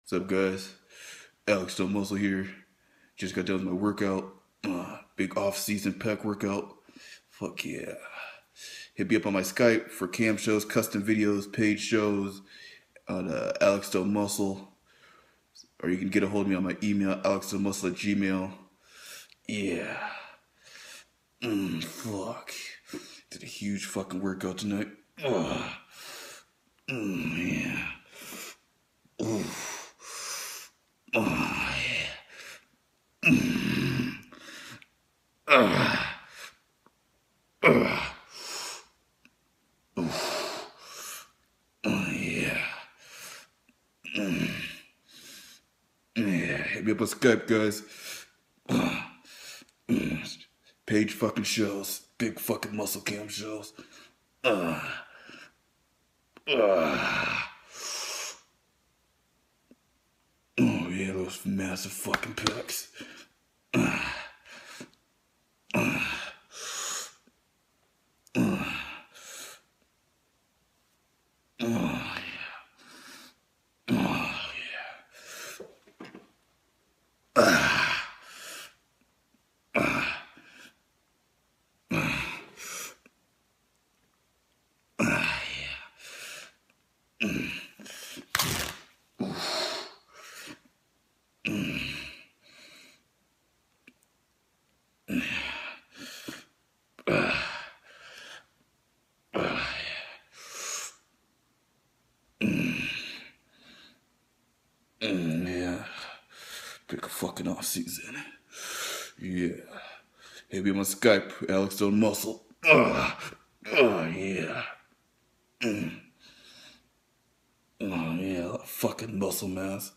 What's up, guys? Alex Stone Muscle here. Just got done with my workout. Big off-season pec workout. Fuck yeah. Hit me up on my Skype for cam shows, custom videos, paid shows on Alex Stone Muscle. Or you can get a hold of me on my email, alexstonemuscle@gmail. Yeah. Fuck. Did a huge fucking workout tonight. Yeah. Yeah. Yeah. Hit me up on Skype, guys. Page fucking shows. Big fucking muscle cam shows. Uh, uh. Oh yeah, those massive fucking pecs. Yeah. Pick a fucking off season. Yeah. Hit me on Skype, Alex Stone Muscle. Yeah. Oh yeah, fucking muscle mass.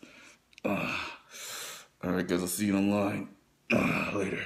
Alright guys, I'll see you online. Later.